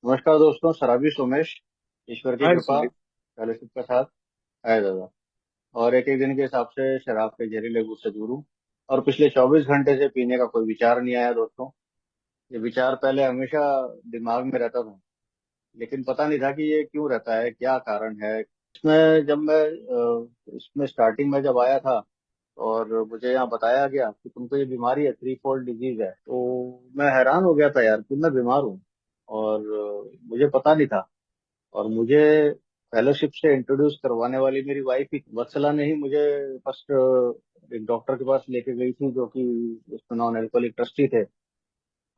नमस्कार दोस्तों, शराबी सोमेश। ईश्वर की हाय कृपा संदीप। फेलोशिप के साथ आया दादा। और एक एक दिन के हिसाब से शराब के जहरीले घूंट से दूर हूँ। और पिछले 24 घंटे से पीने का कोई विचार नहीं आया दोस्तों। ये विचार पहले हमेशा दिमाग में रहता था, लेकिन पता नहीं था कि ये क्यों रहता है, क्या कारण है इसमें। जब मैं इसमें स्टार्टिंग में जब आया था और मुझे यहाँ बताया गया कि तुमको ये बीमारी है, थ्री फोल्ड डिजीज है, तो मैं हैरान हो गया था यार कि मैं बीमार हूँ। और मुझे पता नहीं था। और मुझे फेलोशिप से इंट्रोड्यूस करवाने वाली मेरी वाइफ ही वत्सला ने ही मुझे फर्स्ट एक डॉक्टर के पास लेके गई थी, जो कि उसमें नॉन एल्कोहलिक ट्रस्टी थे।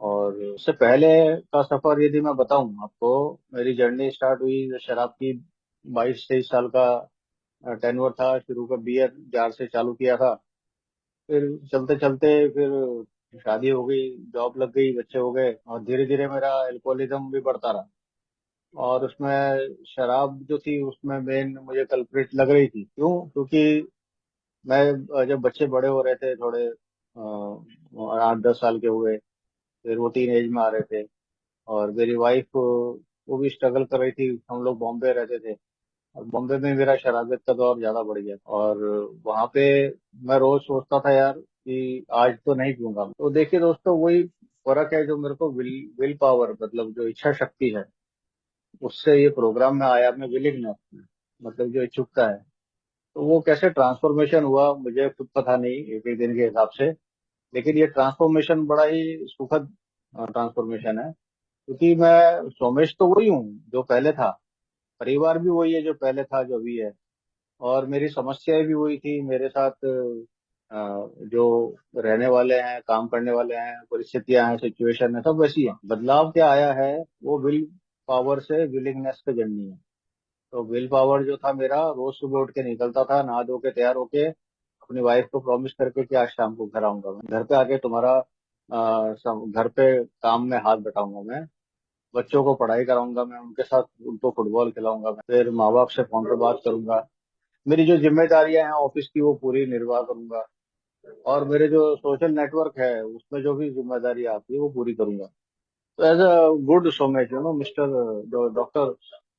और उससे पहले का सफर यदि मैं बताऊं आपको, मेरी जर्नी स्टार्ट हुई शराब की। 22-23 साल का टेन्योर था। शुरू का बियर जार से चालू किया था। फिर चलते चलते फिर शादी हो गई, जॉब लग गई, बच्चे हो गए, और धीरे धीरे मेरा एल्कोहलिज्म भी बढ़ता रहा। और उसमें शराब जो थी उसमें मेन मुझे कल्प्रिट लग रही थी। क्यों? क्योंकि मैं जब बच्चे बड़े हो रहे थे थोड़े, 8-10 साल के हुए, फिर वो टीन एज में आ रहे थे। और मेरी वाइफ वो भी स्ट्रगल कर रही थी। हम लोग बॉम्बे रहते थे, और बॉम्बे में मेरा शराबत का दौर ज्यादा बढ़ गया। और वहां पे मैं रोज सोचता था यार कि आज तो नहीं पीऊंगा। तो देखिए दोस्तों, वही फर्क है जो मेरे को विल विल पावर, मतलब जो इच्छा शक्ति है, उससे ये प्रोग्राम में आया। मैं विलिंगनेस, मतलब जो इच्छुकता है, तो वो कैसे ट्रांसफॉर्मेशन हुआ मुझे खुद पता नहीं एक एक दिन के हिसाब से। लेकिन ये ट्रांसफॉर्मेशन बड़ा ही सुखद ट्रांसफॉर्मेशन है। क्योंकि मैं सोमेश तो वही हूँ जो पहले था, परिवार भी वही है जो पहले था, जो भी है। और मेरी समस्याएं भी वही थी मेरे साथ। जो रहने वाले हैं, काम करने वाले हैं, परिस्थितियां हैं, सिचुएशन है, सब वैसी है। बदलाव क्या आया है, वो विल पावर से विलिंगनेस पे जर्नी है। तो विल पावर जो था मेरा, रोज सुबह उठ के निकलता था, नहा धो के तैयार होके, अपनी वाइफ को प्रॉमिस करके कि आज शाम को घर आऊंगा, मैं घर पे आके तुम्हारा घर पे काम में हाथ बटाऊंगा मैं, बच्चों को पढ़ाई कराऊंगा मैं, उनके साथ उनको फुटबॉल खिलाऊंगा मैं, फिर माँ बाप से फोन पे बात करूंगा, मेरी जो जिम्मेदारियां हैं ऑफिस की वो पूरी निर्वाह करूंगा, और मेरे जो सोशल नेटवर्क है उसमें जो भी जिम्मेदारी आती है वो पूरी करूंगा। तो एज अ गुड सोमेश, मिस्टर डॉक्टर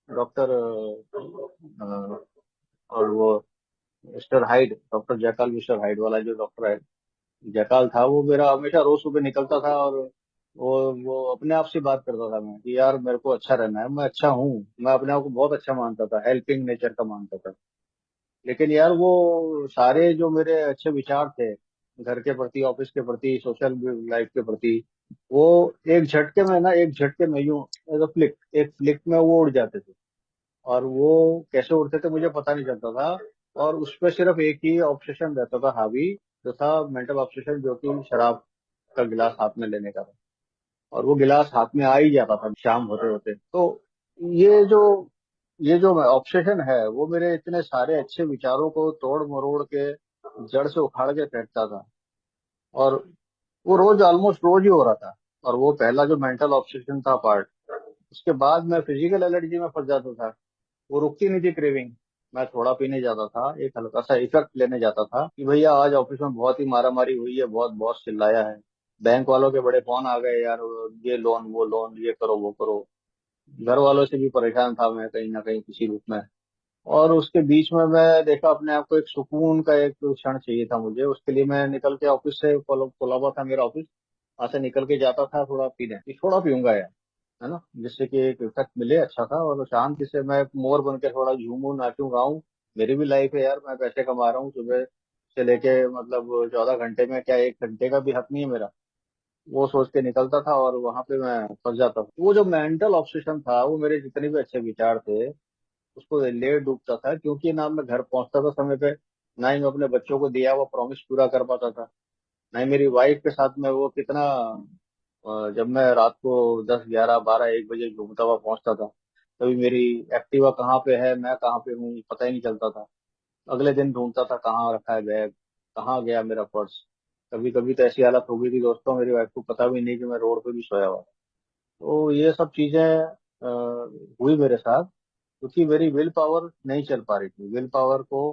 डॉक्टर और वो mister Hyde, doctor Jekyll, mister Hyde वाला जो डॉक्टर है जयकाल था, वो मेरा हमेशा रोज सुबह निकलता था। और वो अपने आप से बात करता था मैं कि यार मेरे को अच्छा रहना है, मैं अच्छा हूँ, मैं अपने आप को बहुत अच्छा मानता था, हेल्पिंग नेचर का मानता था। लेकिन यार वो सारे जो मेरे अच्छे विचार थे घर के प्रति, ऑफिस के प्रति, सोशल लाइफ के प्रति, वो एक झटके में ना, एक झटके में यूं एज अ फ्लिक, एक फ्लिक में वो उड़ जाते थे। और वो कैसे उड़ते थे मुझे पता नहीं चलता था। और उस पर सिर्फ एक ही ऑब्सेशन रहता था हावी, जो था मेंटल ऑब्सेशन, जो कि शराब का गिलास हाथ में लेने का था। और वो गिलास हाथ में आ ही जाता था शाम होते होते। तो ये जो ये जो ऑब्सेशन है वो मेरे इतने सारे अच्छे विचारों को तोड़ मरोड़ के जड़ से उखाड़ के फेंकता था। और वो रोज, ऑलमोस्ट रोज ही हो रहा था। और वो पहला जो मेंटल ऑब्सेशन था पार्ट, उसके बाद मैं फिजिकल एलर्जी में फंस जाता था। वो रुकती नहीं थी क्रेविंग। मैं थोड़ा पीने जाता था, एक हल्का सा इफेक्ट लेने जाता था कि भैया आज ऑफिस में बहुत ही मारा मारी हुई है, बहुत बॉस चिल्लाया है, बैंक वालों के बड़े फोन आ गए यार, ये लोन वो लोन, ये करो वो करो। घर वालों से भी परेशान था मैं कहीं ना कहीं किसी रूप में। और उसके बीच में मैं देखा अपने आप को, एक सुकून का एक क्षण चाहिए था मुझे, उसके लिए मैं निकल के ऑफिस से, कोलाबा था मेरा ऑफिस, वहां से निकल के जाता था थोड़ा पीने कि थोड़ा पीऊंगा यार, है ना, जिससे कि एक इफेक्ट मिले अच्छा था, और शांति से मैं मोर बन के थोड़ा झूमूं, नाचूं, गाऊं। मेरी भी लाइफ है यार, मैं पैसे कमा रहा हूँ सुबह से लेके, मतलब 14 घंटे में क्या, 1 घंटे का भी हक नहीं है मेरा। वो सोच के निकलता था और वहां पे मैं फंस जाता था। वो जो मेंटल ऑब्सेशन था, वो मेरे जितने भी अच्छे विचार थे उसको ले डूबता था। क्योंकि ना मैं घर पहुंचता था समय पे, ना ही मैं अपने बच्चों को दिया हुआ प्रॉमिस पूरा कर पाता था, ना ही मेरी वाइफ के साथ में वो कितना, जब मैं रात को 10, 11, 12, 1 बजे घूमता हुआ पहुंचता था, तभी मेरी एक्टिवा कहाँ पे है, मैं कहाँ पे हूँ, पता ही नहीं चलता था। अगले दिन ढूंढता था कहाँ रखा है बैग, कहाँ गया मेरा पर्स। कभी कभी तो ऐसी हालत हो गई थी दोस्तों, मेरी वाइफ को पता भी नहीं कि मैं रोड पे भी सोया हुआ था। तो ये सब चीजें हुई मेरे साथ, क्योंकि मेरी विल पावर नहीं चल पा रही थी। विल पावर को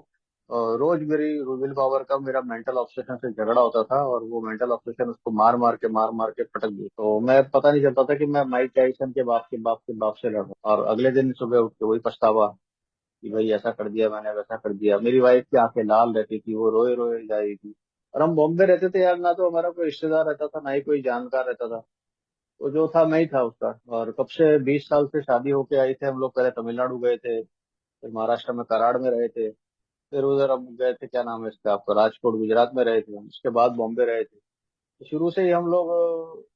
रोज मेरी विल पावर का मेरा मेंटल ऑब्सेशन से झगड़ा होता था, और वो मेंटल ऑब्सेशन उसको मार मार के पटक दी, तो मैं पता नहीं चलता था कि मैं माइक टाइसन के बाप के बाप के बाप से लड़ रहा हूँ। और अगले दिन सुबह उठ के वही पछतावा कि भाई ऐसा कर दिया मैंने, वैसा कर दिया। मेरी वाइफ की आंखें लाल रहती थी, वो रोए रोए जा रही थी। और हम बॉम्बे रहते थे यार, ना तो हमारा कोई रिश्तेदार रहता था, ना ही कोई जानकार रहता था। तो जो था मैं ही था उसका। और कब से 20 साल से शादी होके आई थे हम लोग, पहले तमिलनाडु गए थे, फिर महाराष्ट्र में कराड़ में रहे थे, फिर उधर अब गए थे, क्या नाम है इसका आपका, राजकोट गुजरात में रहे थे हम, उसके बाद बॉम्बे रहे थे। तो शुरू से ही हम लोग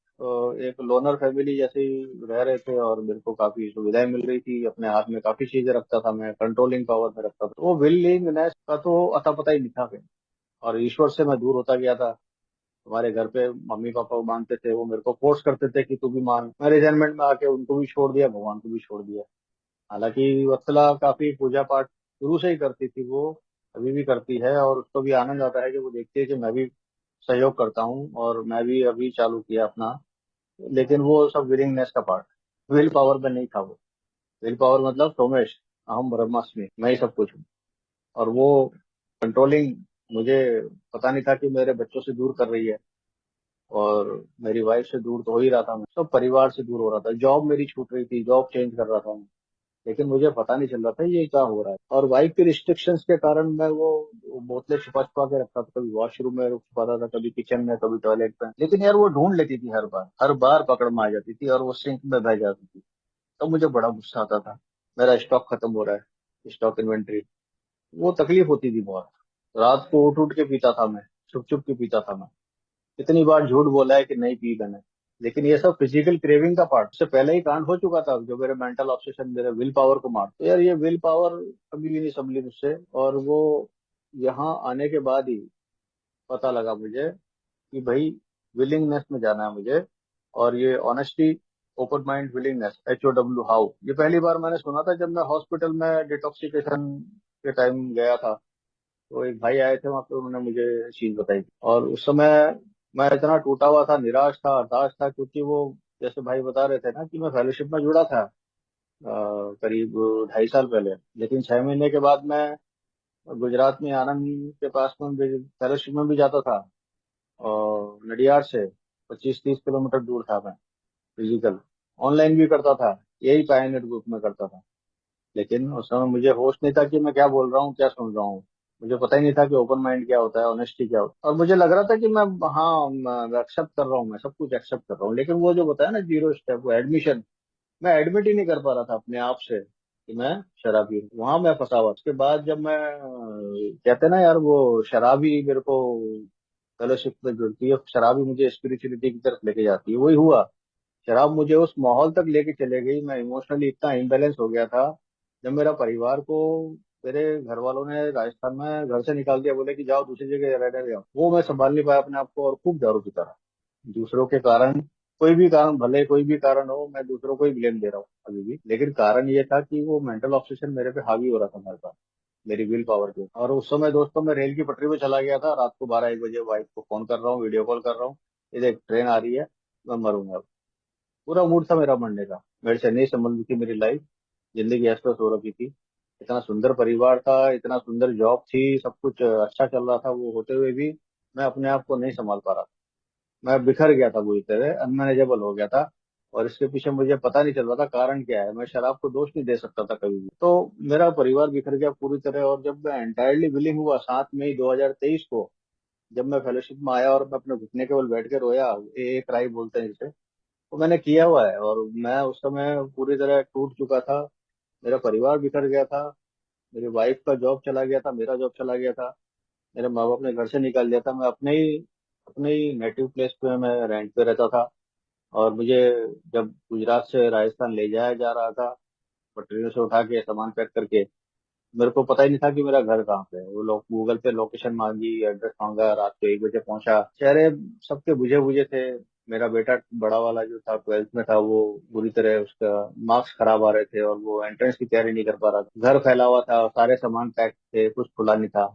एक लोनर फैमिली जैसे ही रह रहे थे, और मेरे को काफी सुविधाएं मिल रही थी, अपने हाथ में काफी चीजें रखता था, मैं कंट्रोलिंग पावर में रखता था। तो वो विलिंगनेस का तो अता पता ही नहीं था फिर। और ईश्वर से मैं दूर होता गया था। हमारे घर पे मम्मी पापा वो मानते थे, वो मेरे को फोर्स करते थे कि तू भी मान। मैं रिटायरमेंट में आके उनको भी छोड़ दिया, भगवान को भी छोड़ दिया। हालांकि वत्सला काफी पूजा पाठ शुरू से ही करती थी वो, अभी भी करती है, और उसको भी आनंद आता है कि वो देखती है कि मैं भी सहयोग करता हूँ, और मैं भी अभी चालू किया अपना। लेकिन वो सब विलिंगनेस का पार्ट, विल पावर में नहीं था वो। विल पावर मतलब सोमेश, अहम ब्रह्मास्मि, मैं ही सब कुछ हूँ। और वो कंट्रोलिंग मुझे पता नहीं था कि मेरे बच्चों से दूर कर रही है, और मेरी वाइफ से दूर तो हो ही रहा था, मैं सब परिवार से दूर हो रहा था, जॉब मेरी छूट रही थी, जॉब चेंज कर रहा था मैं। लेकिन मुझे पता नहीं चल रहा था ये क्या हो रहा है। और वाइफ की रिस्ट्रिक्शंस के कारण मैं वो बोतलें छुपा छुपा के रखता था, कभी वॉशरूम में छुपाता था, कभी किचन में, कभी टॉयलेट में। लेकिन यार वो ढूंढ लेती थी, हर बार पकड़ में आ जाती थी, और वो सिंक में बह जाती थी। तब मुझे बड़ा गुस्सा आता था, मेरा स्टॉक खत्म हो रहा है, स्टॉक इन्वेंट्री। वो तकलीफ होती थी बहुत। रात को उठ उठ के पीता था मैं, छुप छुप के पीता था मैं। इतनी बार झूठ बोला है कि नहीं पी मैंने। लेकिन ये सब फिजिकल क्रेविंग का पार्ट से पहले ही कांड हो चुका था, जो मेरे मेंटल ऑब्सेशन, मेरे विल पावर को मार। तो यार ये विल पावर कभी भी नहीं संभली मुझसे। और वो यहाँ आने के बाद ही पता लगा मुझे कि भाई विलिंगनेस में जाना है मुझे। और ये honesty, open mind, willingness, HOW, how, ये पहली बार मैंने सुना था जब मैं हॉस्पिटल में डिटॉक्सिकेशन के टाइम गया था। तो एक भाई आए थे वहां पे, उन्होंने मुझे ये चीज बताई थी। और उस समय मैं इतना टूटा हुआ था, निराश था, हताश था, क्योंकि वो जैसे भाई बता रहे थे ना कि मैं फेलोशिप में जुड़ा था करीब 2.5 साल पहले। लेकिन 6 महीने के बाद मैं गुजरात में आनंद के पास में फेलोशिप में भी जाता था, और नडियाड से 25-30 किलोमीटर दूर था मैं। फिजिकल ऑनलाइन भी करता था, यही पायनियर ग्रुप में करता था। लेकिन उस समय मुझे होश नहीं था कि मैं क्या बोल रहा हूँ, क्या सुन रहा हूँ। मुझे पता ही नहीं था कि ओपन माइंड क्या होता है, ऑनेस्टी क्या होता है। और मुझे लग रहा था कि मैं, हाँ, मैं एक्सेप्ट कर रहा हूँ, मैं सब कुछ एक्सेप्ट कर रहा हूँ। लेकिन वो जो बताया ना, 0 स्टेप, वो एडमिशन, मैं एडमिट ही नहीं कर पा रहा था अपने आप से कि मैं शराबी हूँ। वहां मैं फंसा हुआ। उसके बाद जब मैं कहते हैं ना यार, वो शराबी मेरे को फेलोशिप में जुड़ती है, शराबी मुझे स्पिरिचुअलिटी की तरफ लेके जाती है, वही हुआ। शराब मुझे उस माहौल तक लेके चले गई, मैं इमोशनली इतना इम्बेलेंस हो गया था। जब मेरा परिवार को, मेरे घर वालों ने राजस्थान में घर से निकाल दिया, बोले कि जाओ दूसरी जगह रहने जाओ, वो मैं संभाल नहीं पाया अपने आप को, और खूब दारू पीता रहा। दूसरों के कारण, कोई भी कारण, भले कोई भी कारण हो, मैं दूसरों को ही ब्लेम दे रहा हूँ अभी भी। लेकिन कारण ये था कि वो मेंटल ऑब्सेशन मेरे पे हावी हो रहा था, मेरे पास, मेरी विल पावर पे। और उस समय दोस्तों मैं रेल की पटरी पे चला गया था, रात को 12-1 बजे वाइफ को फोन कर रहा हूँ, वीडियो कॉल कर रहा हूँ, ये देख ट्रेन आ रही है, मैं मरूंगा। पूरा मूड था मेरा मरने का, मेरे से नहीं संभल रही थी मेरी लाइफ, जिंदगी ऐसा हो रखी थी। इतना सुंदर परिवार था, इतना सुंदर जॉब थी, सब कुछ अच्छा चल रहा था, वो होते हुए भी मैं अपने आप को नहीं संभाल पा रहा था। मैं बिखर गया था, पूरी तरह अनमैनेजेबल हो गया था। और इसके पीछे मुझे पता नहीं चल रहा था कारण क्या है। मैं शराब को दोष नहीं दे सकता था कभी भी। तो मेरा परिवार बिखर गया पूरी तरह। और जब मैं एंटायरली विलिंग हुआ 7 मई 2023 को, जब मैं फेलोशिप में आया और मैं अपने घुटने के बल बैठ के रोया, एक राई बोलते हैं जिसे, वो मैंने किया हुआ है। और मैं उस समय पूरी तरह टूट चुका था, मेरा परिवार बिखर गया था, मेरी वाइफ का जॉब चला गया था, मेरा जॉब चला गया था, मेरे माँ बाप ने घर से निकाल दिया था। मैं अपने ही नेटिव प्लेस पे मैं रेंट पे रहता था। और मुझे जब गुजरात से राजस्थान ले जाया जा रहा था, पटरियों से उठा के सामान पैक करके, मेरे को पता ही नहीं था कि मेरा घर कहाँ पे है। वो लोग गूगल पे लोकेशन मांगी, एड्रेस मांगा, रात को 1 बजे पहुंचा। चेहरे सबके बुझे बुझे थे। मेरा बेटा बड़ा वाला जो था, 12th में था, वो बुरी तरह उसका मार्क्स खराब आ रहे थे, और वो एंट्रेंस की तैयारी नहीं कर पा रहा था। घर फैला हुआ था, सारे सामान पैक थे, कुछ खुला नहीं था।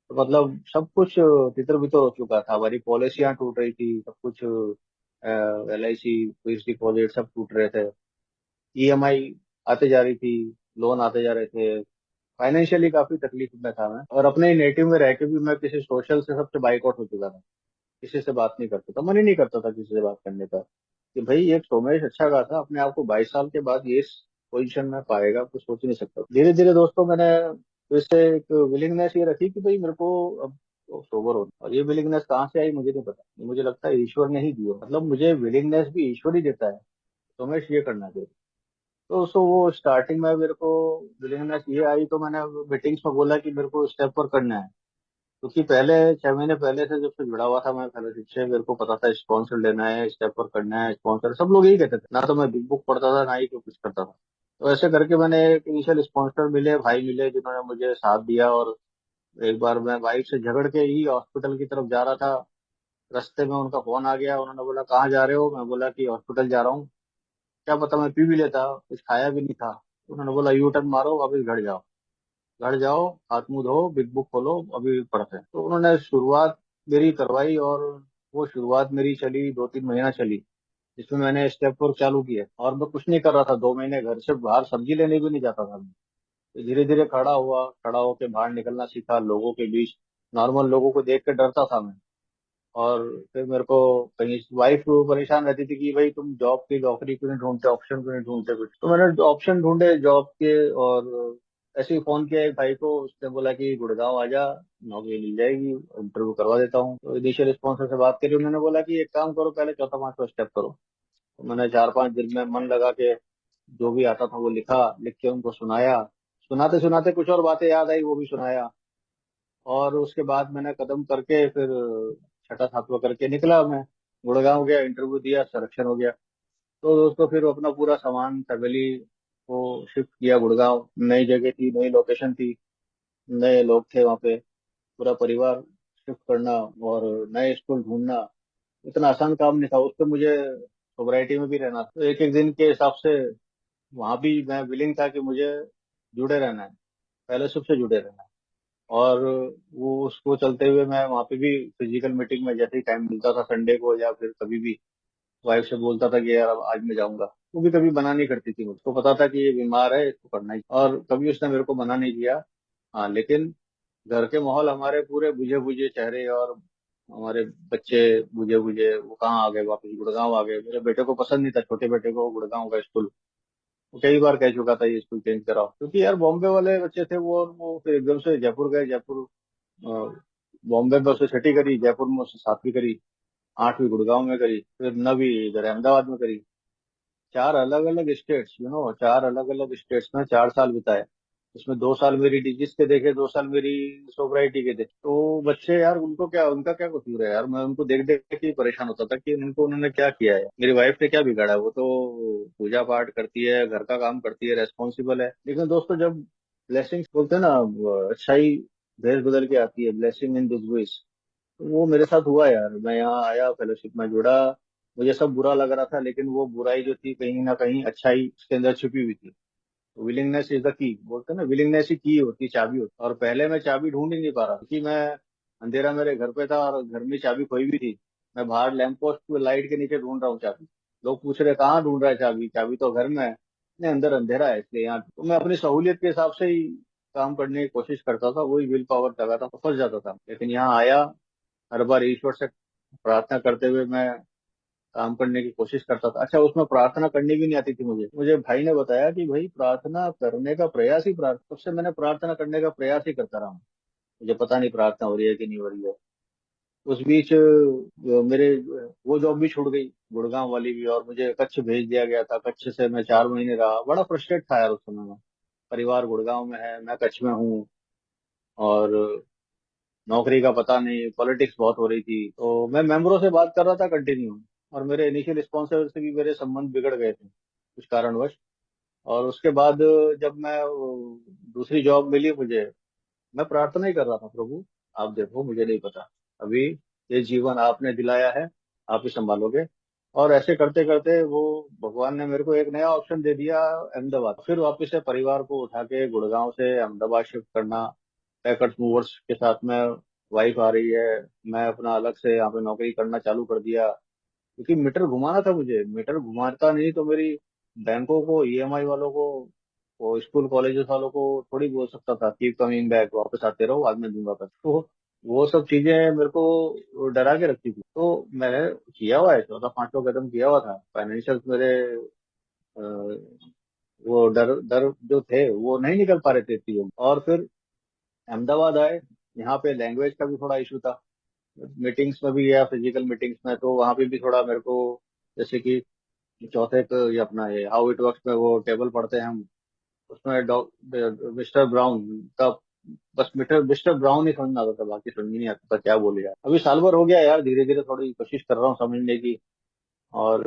तो मतलब सब कुछ तितर बितर हो चुका था, हमारी पॉलिसियां टूट रही थी, सब कुछ, LIC, फिक्स डिपॉजिट सब टूट रहे थे, EMI आते जा रही थी, लोन आते जा रहे थे, फाइनेंशियली काफी तकलीफ में था मैं, और अपने नेटिव में रह के भी मैं किसी सोशल से सबसे बाइकआउट हो चुका था। किसी से बात नहीं करता था, मन ही नहीं करता था किसी से बात करने का, कि भाई एक सोमेश अच्छा गाता अपने आप को 22 साल के बाद ये पोजीशन में पाएगा, कुछ सोच ही नहीं सकता। धीरे धीरे दोस्तों मैंने तो इससे एक विलिंगनेस ये रखी कि भाई मेरे को अब सोबर होना, और ये विलिंगनेस कहाँ से आई मुझे नहीं पता, ये मुझे लगता है ईश्वर ने ही दी हो, मतलब मुझे विलिंगनेस भी ईश्वर ही देता है, सोमेश ये करना चाहिए। तो वो स्टार्टिंग में मेरे को विलिंगनेस ये आई, तो मैंने मीटिंग्स में बोला कि मेरे को स्टेप पर करना है, क्योंकि पहले 6 महीने पहले से जब से जुड़ा हुआ था मैं फेलोशिप से, मेरे को पता था स्पॉन्सर लेना है, स्टेप पर करना है, स्पॉन्सर सब लोग यही कहते थे, ना तो मैं बिग बुक पढ़ता था ना ही कुछ करता था। तो ऐसे करके मैंने एक इनिशियल स्पॉन्सर मिले, भाई मिले, जिन्होंने मुझे साथ दिया। और एक बार मैं बाइक से झगड़ के ही हॉस्पिटल की तरफ जा रहा था, रास्ते में उनका फोन आ गया, उन्होंने बोला कहाँ जा रहे हो, मैं बोला कि हॉस्पिटल जा रहा हूँ। क्या पता मैं पी भी लेता, कुछ खाया भी नहीं था। उन्होंने बोला यू टर्न मारो वापस घर जाओ, घर जाओ, हाथ मुंह धो, बिग बुक खोलो, अभी पढ़ते हैं। तो उन्होंने शुरुआत मेरी करवाई, और वो शुरुआत मेरी चली 2-3 महीना चली, जिसमें मैंने स्टेप वर्क चालू किया, और मैं कुछ नहीं कर रहा था 2 महीने, घर से बाहर सब्जी लेने भी नहीं जाता था मैं। तो धीरे धीरे खड़ा हुआ, खड़ा होके बाहर निकलना सीखा, लोगों के बीच नॉर्मल लोगों को देख के डरता था मैं। और फिर मेरे को कहीं वाइफ परेशान रहती थी कि भाई तुम जॉब की नौकरी क्यों नहीं ढूंढते, ऑप्शन क्यों नहीं ढूंढते कुछ, तो मैंने ऑप्शन ढूंढे जॉब के। और ऐसे ही फोन किया एक भाई को, उसने बोला कि गुड़गांव आजा, नौकरी मिल जाएगी, इंटरव्यू करवा देता हूँ। तो इनिशियल स्पॉन्सर से बात करी, उन्होंने बोला कि एक काम करो, पहले चौथा पांचवा स्टेप करो। तो मैंने 4-5 दिन में मन लगा के जो भी आता था वो लिखा, लिख के उनको सुनाया। सुनाते सुनाते कुछ और बातें याद आई, वो भी सुनाया। और उसके बाद मैंने कदम करके फिर छठा सातवां करके निकला मैं, गुड़गांव गया, इंटरव्यू दिया, सिलेक्शन हो गया। तो दोस्तों फिर अपना पूरा सामान फैमिली को शिफ्ट किया गुड़गांव, नई जगह थी, नई लोकेशन थी, नए लोग थे वहाँ पे, पूरा परिवार शिफ्ट करना और नए स्कूल ढूंढना इतना आसान काम नहीं था। उस पर मुझे सोसाइटी में भी रहना था, तो एक एक दिन के हिसाब से वहां भी मैं विलिंग था कि मुझे जुड़े रहना है, फेलोशिप से जुड़े रहना है। और वो उसको चलते हुए मैं वहाँ पे भी फिजिकल मीटिंग में जैसे ही टाइम मिलता था संडे को, या फिर कभी भी वाइफ से बोलता था कि यार अब आज मैं जाऊंगा। वो भी कभी मना नहीं करती थी, मुझको पता था कि ये बीमार है, इसको करना ही, और कभी उसने मेरे को मना नहीं किया। हाँ, लेकिन घर के माहौल हमारे पूरे बुझे बुझे चेहरे, और हमारे बच्चे बुझे बुझे, वो कहाँ आ गए, वापस गुड़गांव आ गए। मेरे बेटे को पसंद नहीं था, छोटे बेटे को, गुड़गांव का स्कूल। वो कई बार कह चुका था ये स्कूल चेंज कराओ, क्योंकि यार बॉम्बे वाले बच्चे थे वो, और वो फिर एकदम से जयपुर गए। जयपुर बॉम्बे में उसने छठी करी, जयपुर में उसने सातवीं करी, आठवीं गुड़गांव में करी, फिर नवीं इधर अहमदाबाद में करी। चार अलग अलग स्टेट्स, 4 अलग अलग स्टेट्स में 4 साल बिताए। उसमें 2 साल मेरी डिजिस के देखे, 2 साल मेरी सोब्राइटी के थे। तो बच्चे यार, उनको क्या, उनका क्या कसूर है यार, मैं उनको देख देख के ही परेशान होता था कि उनको उन्होंने क्या किया है, मेरी वाइफ ने क्या बिगाड़ा है। वो तो पूजा पाठ करती है, घर का काम करती है, रेस्पॉन्सिबल है। लेकिन दोस्तों जब ब्लेसिंग्स बोलते हैं ना, अच्छाई भेष बदल के आती है, ब्लेसिंग इन डिसग्रेस। वो मेरे साथ हुआ यार, मैं यहाँ आया, फेलोशिप में जुड़ा, मुझे सब बुरा लग रहा था, लेकिन वो बुराई जो थी कहीं ना कहीं अच्छाई उसके अंदर छुपी हुई थी। विलिंगनेस इज द की, बोलते हैं ना, विलिंगनेस ही की होती, चाबी होती। और पहले मैं चाबी ढूंढ ही नहीं पा रहा, क्योंकि मैं, अंधेरा मेरे घर पे था और घर में चाबी खोई भी थी। मैं बाहर लैंप पोस्ट पे लाइट के नीचे ढूंढ रहा हूँ चाबी। लोग पूछ रहे कहाँ ढूंढ रहा है चाबी, चाबी तो घर में है। नहीं, अंदर अंधेरा है इसलिए यहाँ। तो मैं अपनी सहूलियत के हिसाब से ही काम करने की कोशिश करता था, वही विल पावर लगाता था, फंस जाता था। लेकिन यहाँ आया, हर बार ईश्वर से प्रार्थना करते हुए मैं काम करने की कोशिश करता था। अच्छा, उसमें प्रार्थना करनी भी नहीं आती थी मुझे। मुझे भाई ने बताया कि भाई प्रार्थना करने का प्रयास ही, प्रार्थना, तब से मैंने प्रार्थना करने का प्रयास ही करता रहा हूँ। मुझे पता नहीं प्रार्थना हो रही है कि नहीं हो रही है। उस बीच मेरे वो जॉब भी छूट गई, गुड़गांव वाली भी, और मुझे कच्छ भेज दिया गया था। कच्छ से मैं 4 महीने रहा, बड़ा फ्रस्ट्रेट था यार उस समय में। परिवार गुड़गांव में है, मैं कच्छ में हूँ, और नौकरी का पता नहीं, पॉलिटिक्स बहुत हो रही थी। तो मैं मेंबरों से बात कर रहा था कंटिन्यू, और मेरे इनिशियल स्पॉन्सर से भी मेरे संबंध बिगड़ गए थे कुछ कारणवश। और उसके बाद जब मैं दूसरी जॉब मिली मुझे, मैं प्रार्थना ही कर रहा था, प्रभु आप देखो, मुझे नहीं पता, अभी ये जीवन आपने दिलाया है, आप ही संभालोगे। और ऐसे करते करते वो भगवान ने मेरे को एक नया ऑप्शन दे दिया, अहमदाबाद। फिर वापस से परिवार को उठा के गुड़गांव से अहमदाबाद शिफ्ट करना, पैकर्स मूवर्स के साथ में, वाइफ आ रही है, मैं अपना अलग से यहाँ पे नौकरी करना चालू कर दिया। क्योंकि मीटर घुमाना था मुझे, मीटर घुमाता नहीं तो मेरी बैंकों को, ईएमआई वालों को वो स्कूल कॉलेजेस वालों को थोड़ी बोल सकता था कीप कमिंग बैक, वापस आते रहो, बाद में दूंगा पैसा। तो वो सब चीजें मेरे को डरा के रखती थी। तो मैंने किया हुआ है, चौथा पांचवा कदम किया हुआ था। फाइनेंशियल मेरे अ, वो डर डर जो थे वो नहीं निकल पा रहे थे इतनी जल्दी। और फिर अहमदाबाद आए, यहाँ पे लैंग्वेज का भी थोड़ा इशू था। मीटिंग्स में भी गया, फिजिकल मीटिंग्स में, तो वहां पे भी थोड़ा मेरे को, जैसे कि चौथे ये अपना ये हाउ इट वर्क्स में वो टेबल पढ़ते हैं हम, उसमें डॉ मिस्टर ब्राउन का, बस मिस्टर ब्राउन ही समझ में आता था, बाकी समझ में नहीं आता था क्या बोले यार। अभी साल भर हो गया यार, धीरे धीरे थोड़ी कोशिश कर रहा हूँ समझने की। और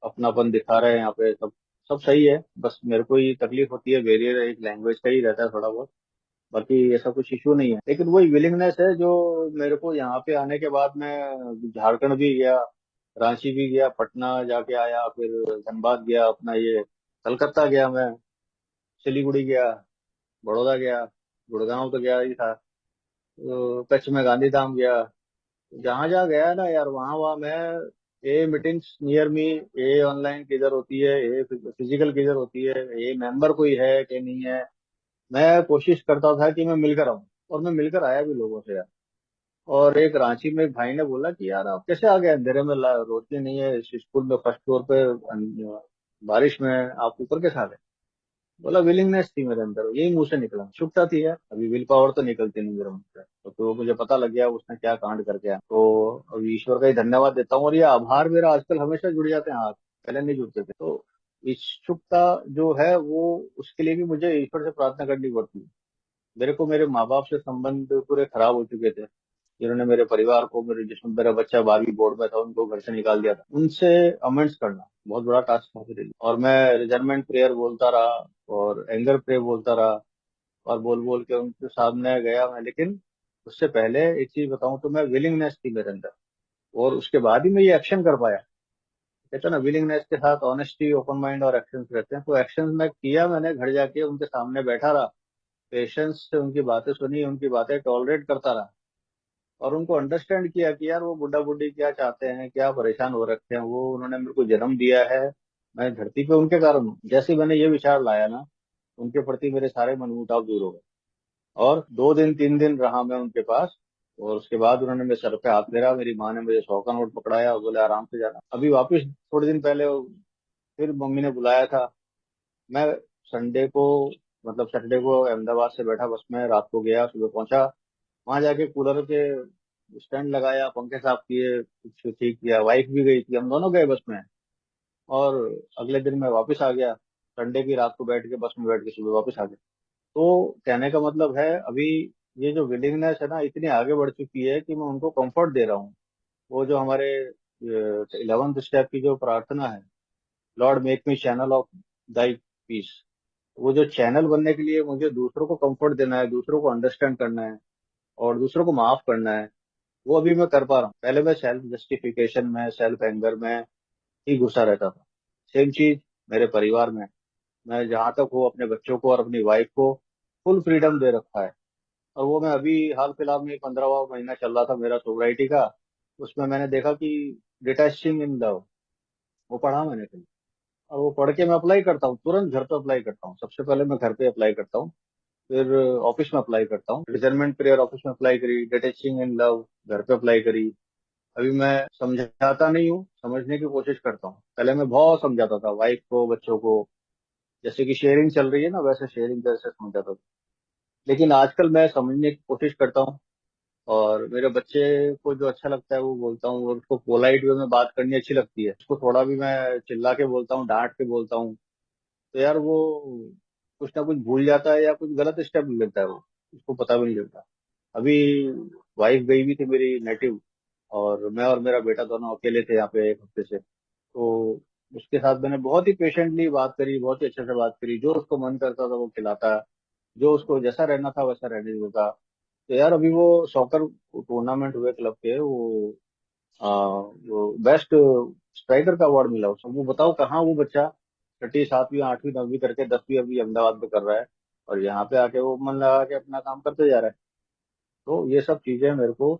अपनापन दिखा रहे हैं यहाँ पे सब। सब सही है, बस मेरे को ही तकलीफ होती है, वेरियर एक लैंग्वेज का ही रहता है थोड़ा बहुत। बाकी ऐसा कुछ इशू नहीं है, लेकिन वही विलिंगनेस है जो मेरे को यहाँ पे आने के बाद मैं झारखंड भी गया, रांची भी गया, पटना जाके आया, फिर धनबाद गया, अपना ये कलकत्ता गया मैं, सिलीगुड़ी गया, बड़ौदा गया, गुड़गांव तो गया ही था, तो कच्छ में गांधी धाम गया। जहां जहाँ गया ना यार, वहां वहां मैं, ये मीटिंग्स नियर मी, ये ऑनलाइन किधर होती है, ये फिजिकल किधर होती है, ये मेंबर कोई है कि नहीं है, मैं कोशिश करता था कि मैं मिलकर आऊं। और मैं मिलकर आया भी लोगों से यार। और एक रांची में एक भाई ने बोला कि यार आप कैसे आ गए अंधेरे में, रोशनी नहीं है इस स्कूल में, फर्स्ट फ्लोर पे, बारिश में आप ऊपर कैसे आ गए। बोला विलिंगनेस थी मेरे अंदर, यही मुंह से निकला, शुक्ता थी यार, अभी विल पावर तो निकलती नहीं मेरे मुंह से। तो मुझे पता लग गया उसने क्या कांड करके आया। तो अभी ईश्वर का ही धन्यवाद देता हूँ, और ये आभार मेरा आजकल हमेशा जुड़ जाते हैं हाथ, पहले नहीं जुड़ते थे। तो इच्छुकता जो है वो, उसके लिए भी मुझे ईश्वर से प्रार्थना करनी पड़ती है। मेरे को मेरे माँ बाप से संबंध पूरे खराब हो चुके थे, जिन्होंने मेरे परिवार को, मेरे जिसमें मेरा बच्चा 12वीं बोर्ड में था, उनको घर से निकाल दिया था, उनसे अमेंड्स करना बहुत बड़ा टास्क था मेरे लिए। और मैं रिजर्मेंट प्रेयर बोलता रहा, और एंगर प्रेयर बोलता रहा, और बोल बोल के उनके सामने गया मैं। लेकिन उससे पहले एक चीज बताऊं तो, मैं विलिंगनेस थी मेरे अंदर, और उसके बाद ही मैं ये एक्शन कर पाया। कहते हैं ना, विलिंगनेस के साथ ऑनेस्टी, ओपन माइंड और एक्शन रहते हैं। तो एक्शन मैं किया, मैंने घर जाके उनके सामने बैठा रहा, पेशेंस से उनकी बातें सुनी, उनकी बातें टॉलरेट करता रहा, और उनको अंडरस्टैंड किया कि यार वो बुढ़ा बुढ़ी क्या चाहते हैं, क्या परेशान हो रखे हैं वो, उन्होंने मेरे को जन्म दिया है, मैं धरती पे उनके कारण हूँ। जैसे ही मैंने ये विचार लाया ना, उनके प्रति मेरे सारे मनमुटाव दूर हो गए। और 2 दिन 3 दिन रहा मैं उनके पास, और उसके बाद उन्होंने मेरे सर पे हाथ फेरा, मेरी माँ ने मुझे 100 का नोट पकड़ाया और बोले आराम से जाना। अभी वापस थोड़े दिन पहले फिर मम्मी ने बुलाया था। मैं संडे को, मतलब सैटरडे को अहमदाबाद से बैठा बस में, रात को गया, सुबह पहुंचा। वहां जाके कूलर के स्टैंड लगाया, पंखे साफ किए, कुछ ठीक किया, वाइफ भी गई थी, हम दोनों गए बस में। और अगले दिन मैं वापस आ गया, संडे की रात को बैठ के बस में बैठ के सुबह वापस आ गया। तो कहने का मतलब है, अभी ये जो विलिंगनेस है ना, इतनी आगे बढ़ चुकी है कि मैं उनको कंफर्ट दे रहा हूँ। वो जो हमारे 11th स्टेप की जो प्रार्थना है, Lord make me channel of thy peace, वो जो चैनल बनने के लिए मुझे दूसरों को कंफर्ट देना है, दूसरों को अंडरस्टैंड करना है, और दूसरों को माफ करना है, वो अभी मैं कर पा रहा हूँ। पहले मैं सेल्फ जस्टिफिकेशन में, सेल्फ एंगर में ही घुसा रहता था। सेम चीज मेरे परिवार में, मैं जहां तक हो अपने बच्चों को और अपनी वाइफ को फुल फ्रीडम दे रखा है। और वो मैं अभी हाल फिलहाल में 15वां महीना चल रहा था मेरा सोब्राइटी का, उसमें मैंने देखा कि डिटैचिंग इन लव, वो पढ़ा मैंने कहीं। और वो पढ़ के मैं अप्लाई करता हूँ, तुरंत घर पे अप्लाई करता हूँ। सबसे पहले मैं घर पे अप्लाई करता हूँ, फिर ऑफिस में अप्लाई करता हूँ। डिसर्निमेंट प्रेयर ऑफिस में अप्लाई करी, डिटैचिंग इन लव घर पे अप्लाई करी। अभी मैं समझाता नहीं हूँ, समझने की कोशिश करता हूँ। पहले मैं बहुत समझाता था वाइफ को, बच्चों को, जैसे कि शेयरिंग चल रही है ना, वैसे शेयरिंग जैसे समझाता था। लेकिन आजकल मैं समझने की कोशिश करता हूँ, और मेरे बच्चे को जो अच्छा लगता है वो बोलता हूँ, और उसको पोलाइट वे में बात करनी अच्छी लगती है। उसको थोड़ा भी मैं चिल्ला के बोलता हूँ, डांट के बोलता हूँ, तो यार वो कुछ ना कुछ भूल जाता है, या कुछ गलत स्टेप ले लेता है वो, उसको पता भी नहीं चलता। अभी वाइफ गई हुई थी मेरी नेटिव, और मैं और मेरा बेटा दोनों अकेले थे यहाँ पे 1 हफ्ते से। तो उसके साथ मैंने बहुत ही पेशेंटली बात करी, बहुत ही अच्छे से बात करी, जो उसको मन करता था वो खिलाता, जो उसको जैसा रहना था वैसा रहने देता। तो यार अभी वो सॉकर टूर्नामेंट हुए क्लब के, वो बेस्ट स्ट्राइकर का अवार्ड मिला उसको। वो बताओ कहाँ वो बच्चा 6वीं 7वीं 8वीं 9वीं करके 10वीं अभी अहमदाबाद में कर रहा है, और यहाँ पे आके वो मन लगा के अपना काम करते जा रहा है। तो ये सब चीजें मेरे को,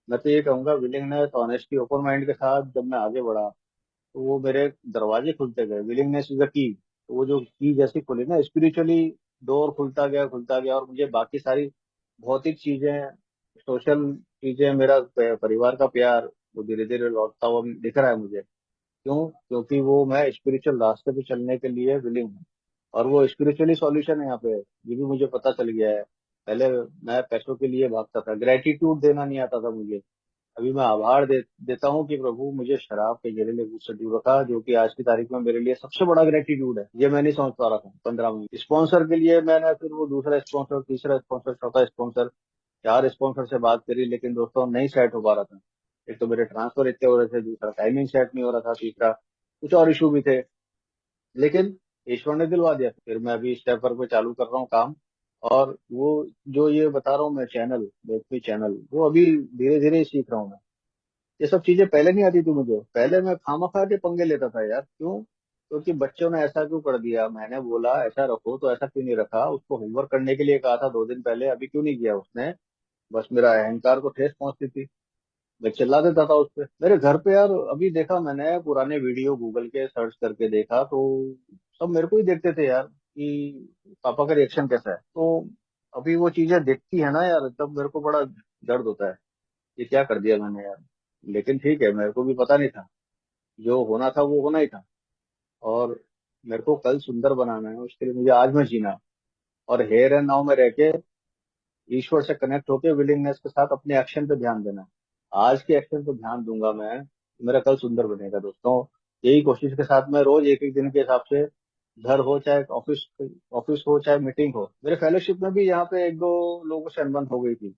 मैं तो ये कहूंगा, विलिंगनेस, ऑनेस्टी, ओपन माइंड के साथ जब मैं आगे बढ़ा, तो वो मेरे दरवाजे खुलते गए। विलिंगनेस इज द की, तो वो जो की जैसी खुली ना स्पिरिचुअली, डोर खुलता गया और मुझे बाकी सारी भौतिक चीजें, सोशल चीजें, मेरा परिवार का प्यार, वो धीरे धीरे लौटता हुआ दिख रहा है मुझे। क्यों? क्योंकि वो मैं स्पिरिचुअल रास्ते पे चलने के लिए विलिंग हूँ। और वो स्पिरिचुअली सॉल्यूशन है यहाँ पे, ये भी मुझे पता चल गया है। पहले मैं पैसों के लिए भागता था, ग्रेटिट्यूड देना नहीं आता था मुझे। अभी मैं आभार देता हूँ कि प्रभु मुझे शराब के जहरीले दूध से दूर रखा, जो कि आज की तारीख में मेरे लिए सबसे बड़ा ग्रेटिट्यूड है। ये मैं नहीं समझ पा रहा था 15 मिनट। स्पॉन्सर के लिए मैंने फिर वो दूसरा स्पॉन्सर, तीसरा स्पॉन्सर, चौथा स्पॉन्सर, 4 स्पॉन्सर से बात करी, लेकिन दोस्तों नहीं सेट हो पा रहा था। एक तो मेरे ट्रांसफर इतने हो रहे थे, दूसरा टाइमिंग सेट नहीं हो रहा था, तीसरा कुछ और इशू भी थे। लेकिन ईश्वर ने दिलवा दिया। फिर मैं अभी स्टेपर पे चालू कर रहा हूँ काम। और वो जो ये बता रहा हूँ मैं चैनल, वेब चैनल, वो अभी धीरे धीरे ही सीख रहा हूँ मैं। ये सब चीजें पहले नहीं आती थी मुझे। पहले मैं खामा के पंगे लेता था यार। क्यों? क्योंकि बच्चों ने ऐसा क्यों कर दिया, मैंने बोला ऐसा रखो तो ऐसा क्यों नहीं रखा, उसको होमवर्क करने के लिए कहा था 2 दिन पहले, अभी क्यों नहीं किया उसने। बस मेरा अहंकार को ठेस पहुंचती थी, मैं चिल्ला देता था उस पे। मेरे घर पे यार अभी देखा मैंने पुराने वीडियो गूगल के सर्च करके देखा, तो सब मेरे को ही देखते थे यार कि पापा का रिएक्शन कैसा है। तो अभी वो चीजें देखती है ना यार, तब मेरे को बड़ा दर्द होता है कि क्या कर दिया मैंने यार। लेकिन ठीक है, मेरे को भी पता नहीं था, जो होना था वो होना ही था। और मेरे को कल सुंदर बनाना है, उसके लिए मुझे आज में जीना, और हेयर एंड नाउ में रह के ईश्वर से कनेक्ट होकर विलिंगनेस के साथ अपने एक्शन पे ध्यान देना। आज के एक्शन पे ध्यान दूंगा मैं, तो मेरा कल सुंदर बनेगा दोस्तों। यही कोशिश के साथ मैं रोज एक एक दिन के हिसाब से, घर हो चाहे ऑफिस, ऑफिस हो चाहे मीटिंग हो। मेरे फेलोशिप में भी यहाँ पे एक दो लोगों से अनबन हो गई थी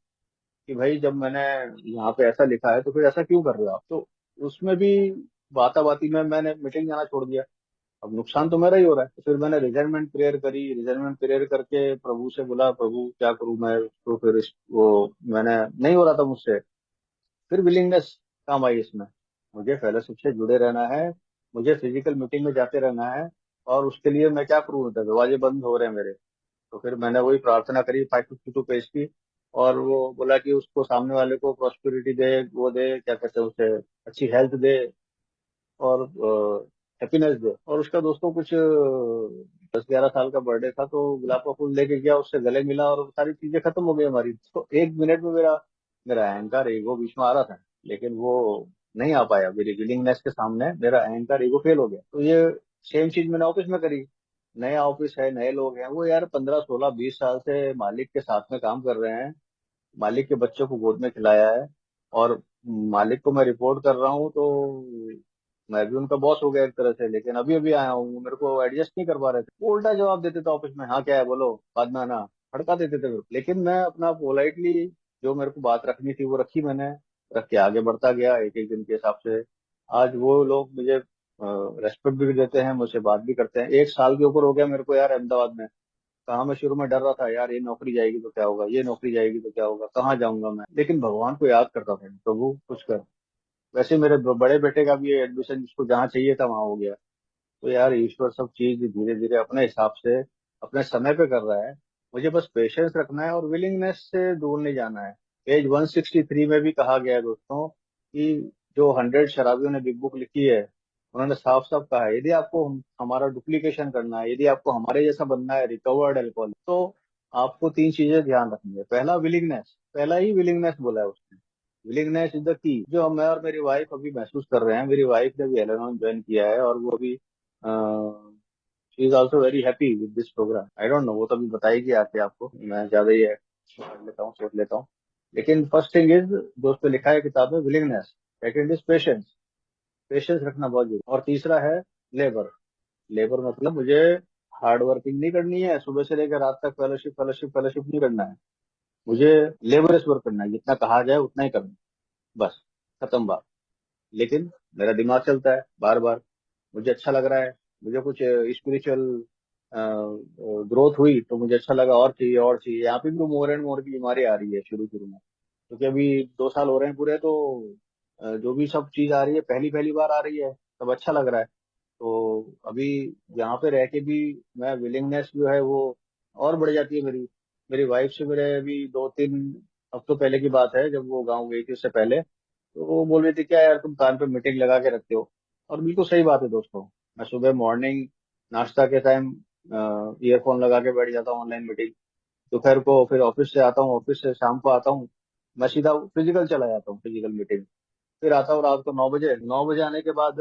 कि भाई जब मैंने यहाँ पे ऐसा लिखा है तो फिर ऐसा क्यों कर रहे हो आप। तो उसमें भी बाता बाती में मैंने मीटिंग जाना छोड़ दिया। अब नुकसान तो मेरा ही हो रहा है। तो फिर मैंने रिजाइनमेंट प्रेयर करी, रिजाइनमेंट प्रेयर करके प्रभु से बोला, प्रभु क्या करूं मैं। तो फिर वो मैंने, नहीं हो रहा था मुझसे। फिर विलिंगनेस काम आई इसमें। मुझे फेलोशिप से जुड़े रहना है, मुझे फिजिकल मीटिंग में जाते रहना है, और उसके लिए मैं क्या करूं, दरवाजे बंद हो रहे हैं मेरे। तो फिर मैंने वही प्रार्थना करी 552 पेज की, और वो बोला कि उसको सामने वाले को प्रॉस्पेरिटी दे, वो दे, क्या कहते हैं उसे, अच्छी हेल्थ दे, और हैप्पीनेस दे। और उसका दोस्तों कुछ 10-11 साल का बर्थडे था, तो गुलाब का फूल लेके गया, उससे गले मिला, और सारी चीजें खत्म हो गई हमारी। तो 1 मिनट में मेरा मेरा अहंकार ईगो बीच में आ रहा था, लेकिन वो नहीं आ पाया मेरी विलिंगनेस के सामने। मेरा अहंकार ईगो फेल हो गया। तो ये सेम चीज मैंने ऑफिस में करी। नया ऑफिस है, नए लोग हैं, वो यार 15, 16, 20 साल से मालिक के साथ में काम कर रहे हैं, मालिक के बच्चों को गोद में खिलाया है, और मालिक को मैं रिपोर्ट कर रहा हूँ। तो मैं भी उनका बॉस हो गया एक तरह से। लेकिन अभी अभी आया हूँ, मेरे को एडजस्ट नहीं कर पा रहे थे। वो उल्टा जवाब देते थे ऑफिस में, हाँ क्या है बोलो, बाद में आना, भड़का देते थे। लेकिन मैं अपना पोलाइटली, जो मेरे को बात रखनी थी वो रखी मैंने, रख के आगे बढ़ता गया एक एक दिन के हिसाब से। आज वो लोग मुझे रेस्पेक्ट भी देते हैं, मुझसे बात भी करते हैं। 1 साल के ऊपर हो गया मेरे को यार अहमदाबाद में। कहाँ मैं शुरू में डर रहा था यार, ये नौकरी जाएगी तो क्या होगा, ये नौकरी जाएगी तो क्या होगा, कहाँ जाऊंगा मैं। लेकिन भगवान को याद करता था, प्रभु कुछ कर। वैसे मेरे बड़े बेटे का भी एडमिशन जिसको जहाँ चाहिए था वहां हो गया। तो यार ईश्वर सब चीज धीरे धीरे अपने हिसाब से, अपने समय पे कर रहा है। मुझे बस पेशेंस रखना है और विलिंगनेस से दूर नहीं जाना है। पेज 163 में भी कहा गया है दोस्तों कि जो 100 शराबियों ने बिग बुक लिखी है, उन्होंने साफ साफ कहा है, यदि आपको हमारा डुप्लीकेशन करना है, यदि आपको हमारे जैसा बनना है, रिकवर्ड एल्कोहल, तो आपको 3 चीजें ध्यान रखनी है। पहला विलिंगनेस, पहला ही विलिंगनेस बोला है उसने। Willingness is the key. जो मैं और मेरी वाइफ अभी महसूस कर रहे हैं, मेरी वाइफ ने भी एलेनॉन ज्वाइन किया है, और वो अभी she is also very happy with this program. I don't know, वो तो अभी बताएगी आके आपको, मैं ज्यादा ही कर लेता हूँ, सोच लेता हूँ। लेकिन फर्स्ट थिंग इज, जो उस पर लिखा है किताब में, willingness. Second is patience, patience रखना बहुत जरूरी। और तीसरा है लेबर। लेबर मतलब मुझे हार्ड वर्किंग नहीं करनी है, सुबह से लेकर रात तक फेलोशिप फेलोशिप फेलोशिप नहीं करना है। मुझे लेबरस वर्क करना है, जितना कहा जाए उतना ही करना है, बस, खत्म बात। लेकिन मेरा दिमाग चलता है बार बार, मुझे अच्छा लग रहा है, मुझे कुछ स्पिरिचुअल ग्रोथ हुई तो मुझे अच्छा लगा, और चाहिए और चाहिए। यहाँ पे भी मोर एंड मोर की बीमारी आ रही है शुरू शुरू में, क्योंकि अभी 2 साल हो रहे हैं पूरे। तो जो भी सब चीज आ रही है, पहली पहली बार आ रही है, सब अच्छा लग रहा है। तो अभी यहाँ पे रह के भी मैं, विलिंगनेस जो है वो और बढ़ जाती है मेरी। मेरी वाइफ से मेरे अभी 2-3 हफ्तों पहले की बात है, जब वो गाँव गई थी उससे पहले, तो वो बोल रही थी क्या यार तुम कान पे मीटिंग लगा के रखते हो। और बिल्कुल सही बात है दोस्तों। मैं सुबह मॉर्निंग नाश्ता के टाइम ईयरफोन लगा के बैठ जाता हूँ, ऑनलाइन मीटिंग। दोपहर को फिर ऑफिस से आता हूँ, ऑफिस से शाम को आता हूँ, मैं सीधा फिजिकल चला जाता हूँ, फिजिकल मीटिंग। फिर आता हूँ रात को 9 बजे, 9 बजे आने के बाद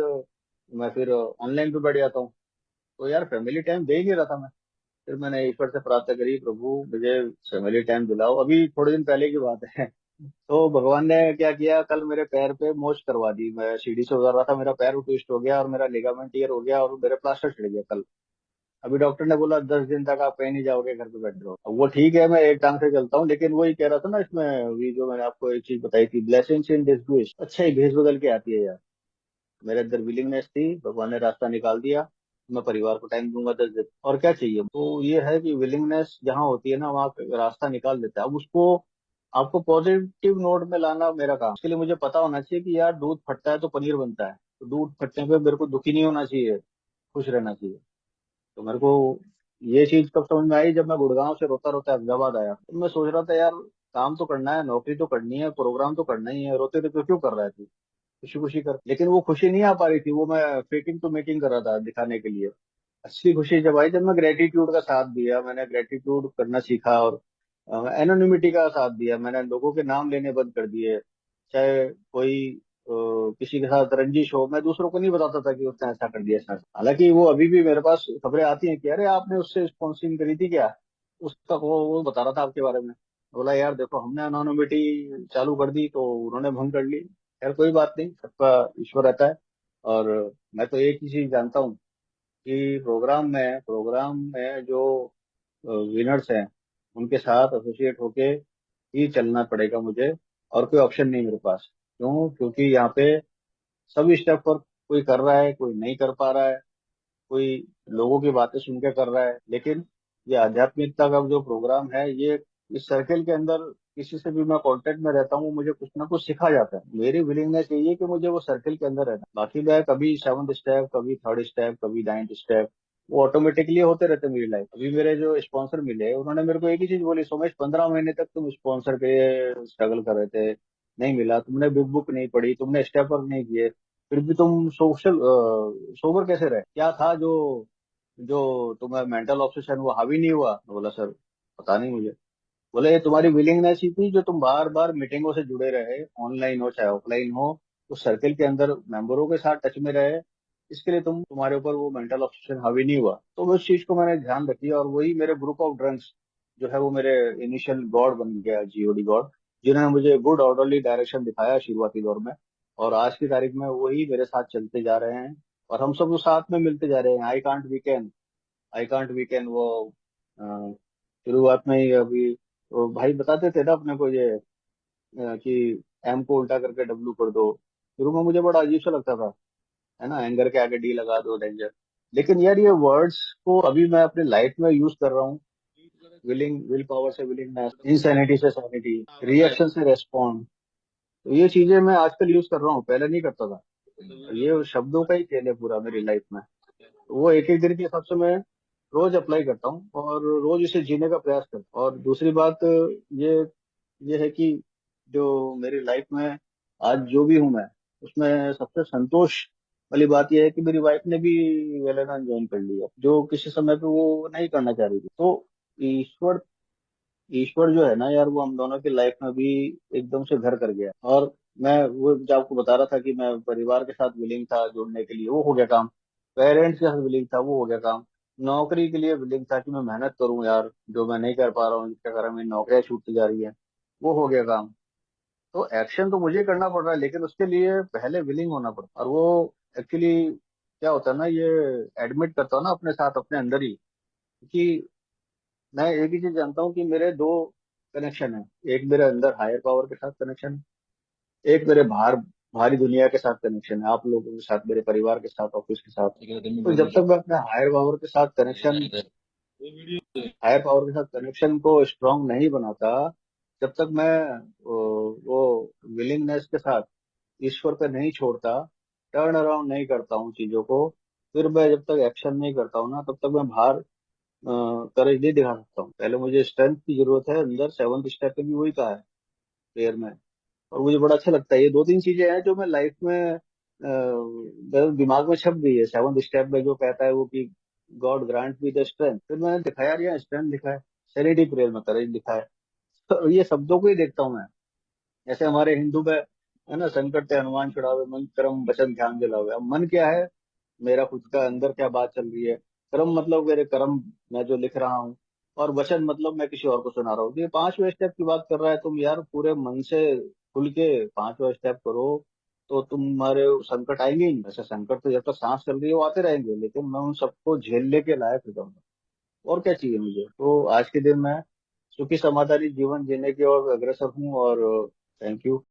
मैं फिर ऑनलाइन पे बैठ जाता हूँ। तो यार फैमिली टाइम दे ही नहीं रहा था मैं। फिर मैंने ईश्वर से प्रार्थना करी, प्रभु मुझे फैमिली टाइम दिलाओ। अभी थोड़े दिन पहले की बात है। तो भगवान ने क्या किया, कल मेरे पैर पे मोच करवा दी। मैं सीढ़ी से उतर रहा था, मेरा पैर ट्विस्ट हो गया और मेरा लिगामेंट टीयर हो गया और मेरे प्लास्टर छिड़ गया कल। अभी डॉक्टर ने बोला 10 दिन तक आप कहीं नहीं जाओगे, घर पे बैठे रहो। अब वो ठीक है, मैं एक टांग से चलता हूँ, लेकिन वही कह रहा था ना इसमें, अभी जो मैंने आपको एक चीज बताई थी, ब्लेसिंग्स इन डिसग्रेस, अच्छा ही भेस बदल के आती है यार। मेरे अंदर विलिंगनेस थी, भगवान ने रास्ता निकाल दिया। मैं परिवार को टाइम दूंगा 10 दिन, और क्या चाहिए। तो ये है कि विलिंगनेस जहाँ होती है ना, वहाँ पे रास्ता निकाल देता है। अब उसको आपको पॉजिटिव नोट में लाना मेरा काम। उसके लिए मुझे पता होना चाहिए कि यार दूध फटता है तो पनीर बनता है, तो दूध फटने पे मेरे को दुखी नहीं होना चाहिए, खुश रहना चाहिए। तो मेरे को ये चीज कब समझ में आई, जब मैं गुड़गांव से रोता रोता अहमदाबाद आया। तो मैं सोच रहा था यार, काम तो करना है, नौकरी तो करनी है, प्रोग्राम तो करना ही है, रोते रोते क्यों कर रहा है तू, खुशी खुशी कर। लेकिन वो खुशी नहीं आ पा रही थी, वो मैं फेकिंग टू मेकिंग कर रहा था, दिखाने के लिए। असली खुशी जब आई, जब मैं ग्रेटिट्यूड का साथ दिया, मैंने ग्रेटिट्यूड करना सीखा, और एनोनिमिटी का साथ दिया, मैंने लोगों के नाम लेने बंद कर दिए। चाहे कोई किसी के साथ रंजिश हो, मैं दूसरों को नहीं बताता था कि उसने ऐसा कर दिया, ऐसा। हालांकि वो अभी भी मेरे पास खबरें आती हैं कि अरे आपने उससे स्पॉन्सरिंग करी थी क्या, उसका वो बता रहा था आपके बारे में। बोला यार देखो, हमने एनोनिमिटी चालू कर दी तो उन्होंने भंग कर ली। खैर कोई बात नहीं, सबका ईश्वर रहता है। और मैं तो एक ही चीज जानता हूँ कि प्रोग्राम में जो विनर्स हैं, उनके साथ एसोसिएट होके ही चलना पड़ेगा मुझे, और कोई ऑप्शन नहीं मेरे पास। क्यों? क्योंकि यहाँ पे सभी स्टेप पर कोई कर रहा है, कोई नहीं कर पा रहा है, कोई लोगों की बातें सुन के कर रहा है। लेकिन ये आध्यात्मिकता का जो प्रोग्राम है, ये इस सर्कल के अंदर किसी से भी मैं कांटेक्ट में रहता हूँ, मुझे कुछ ना कुछ सिखा जाता है। मेरी विलिंगनेस यही है कि मुझे वो सर्कल के अंदर रहना। बाकी मैं कभी 7th स्टेप, कभी 3rd स्टेप, कभी 9th स्टेप, वो ऑटोमेटिकली होते रहते हैं मेरी लाइफ। अभी मेरे जो स्पॉन्सर मिले, उन्होंने मेरे को एक ही चीज बोली, सोमेश 15 महीने तक तुम स्पॉन्सर के स्ट्रगल कर रहे थे, नहीं मिला, तुमने बिग बुक नहीं पढ़ी, तुमने स्टेप वर्क नहीं किए, फिर भी तुम सोशल सोबर कैसे रहे, क्या था जो जो तुम्हें मेंटल ऑब्सेशन वो हावी नहीं हुआ। मैं बोला सर पता नहीं मुझे। बोले ये तुम्हारी विलिंगनेस ही थी, जो तुम बार बार मीटिंगों से जुड़े रहे, ऑनलाइन हो चाहे ऑफलाइन हो, उस सर्कल के अंदर मेंबरों के साथ टच में रहे, इसके लिए तुम्हारे ऊपर वो मेंटल ऑब्सेशन हावी नहीं हुआ। तो उस चीज को मैंने ध्यान रखी, और वही मेरे ग्रुप ऑफ ड्रग्स जो है, वो मेरे इनिशियल गॉड बन गया, जीओडी गॉड, जिन्होंने मुझे गुड ऑर्डरली डायरेक्शन दिखाया शुरुआती दौर में। और आज की तारीख में वही मेरे साथ चलते जा रहे हैं, और हम सब उस साथ में मिलते जा रहे हैं। आई कांट वीकेंड वो अ, शुरुआत में ही अभी वो भाई बताते थे ना अपने को ये, कि एम को उल्टा करके डब्लू कर दो। शुरू में मुझे बड़ा अजीब सा लगता था, है ना, एंगर के आगे डी लगा दो, डेंजर। लेकिन यार ये वर्ड्स को अभी मैं अपने लाइफ में यूज कर रहा हूँ। विल पावर से विलिंगनेस, इंसैनिटी से सैनिटी, रिएक्शन से रेस्पॉन्ड। तो ये चीजें मैं आजकल यूज कर रहा हूँ, पहले नहीं करता था। ये शब्दों का ही खेल है पूरा मेरी लाइफ में। वो एक एक दिन के हिसाब से मैं रोज अप्लाई करता हूँ, और रोज इसे जीने का प्रयास करता हूँ। और दूसरी बात ये ये है कि जो मेरी लाइफ में आज जो भी हूँ मैं, उसमें सबसे संतोष वाली बात यह है कि मेरी वाइफ ने भी वेलेंटाइन ज्वाइन कर लिया, जो किसी समय पे वो नहीं करना चाह रही थी। तो ईश्वर ईश्वर जो है ना यार, वो हम दोनों की लाइफ में भी एकदम से घर कर गया। और मैं वो जो आपको बता रहा था कि मैं परिवार के साथ विलिंग था जुड़ने के लिए, वो हो गया काम। पेरेंट्स के साथ विलिंग था, वो हो गया काम। नौकरी के लिए विलिंग था कि मैं मेहनत करूं यार, जो मैं नहीं कर पा रहा हूँ, जिसके कारण मेरी नौकरियां छूटती जा रही है, वो हो गया काम। तो एक्शन तो मुझे करना पड़ रहा है, लेकिन उसके लिए पहले विलिंग होना पड़ता है। और वो एक्चुअली क्या होता है ना, ये एडमिट करता हूँ ना अपने साथ, अपने अंदर ही, कि मैं एक ही चीज जानता हूँ कि मेरे दो कनेक्शन है। एक मेरे अंदर हायर पावर के साथ कनेक्शन, एक मेरे बाहर भारी दुनिया के साथ कनेक्शन है, आप लोगों के साथ, मेरे परिवार के साथ, ऑफिस के साथ। तो जब तक मैं अपने हायर पावर के साथ कनेक्शन को स्ट्रांग नहीं बनाता, जब तक मैं वो विलिंगनेस के साथ ईश्वर पे नहीं छोड़ता, टर्न अराउंड नहीं करता हूँ चीजों को, फिर मैं जब तक एक्शन नहीं करता हूँ ना, तब तक मैं बाहर करेज नहीं दिखा सकता हूँ। पहले मुझे स्ट्रेंथ की जरूरत है अंदर, 7th स्टेप पे भी वही कहा है प्रेयर में। और मुझे बड़ा अच्छा लगता है, ये दो तीन चीजें हैं जो मैं लाइफ में मेरे दिमाग में छप गई है। 7th स्टेप में जो कहता है वो कि God grant me the strength. फिर मैंने देखा यार यहाँ स्ट्रेंथ लिखा है, सेरेनिटी प्रेयर में करेज लिखा है। तो ये शब्दों को ही देखता हूँ मैं। जैसे हमारे हिंदू में है ना, संकट ते हनुमान छुड़ावे, मन क्रम वचन ध्यान दिलावे। अब मन क्या है, मेरा खुद का अंदर क्या बात चल रही है। कर्म मतलब मेरे कर्म, मैं जो लिख रहा हूँ। और वचन मतलब मैं किसी और को सुना रहा हूँ। ये पांचवें स्टेप की बात कर रहा है, तुम यार पूरे मन से खुल के पांचवा स्टेप करो, तो तुम्हारे संकट आएंगे ही नहीं। ऐसे संकट तो जब तक सांस चल रही है वो आते रहेंगे, लेकिन मैं उन सबको झेलने के लायक हो जाऊंगा। और क्या चाहिए मुझे। तो आज के दिन मैं सुखी समाधानी जीवन जीने की ओर अग्रसर हूँ। और थैंक यू।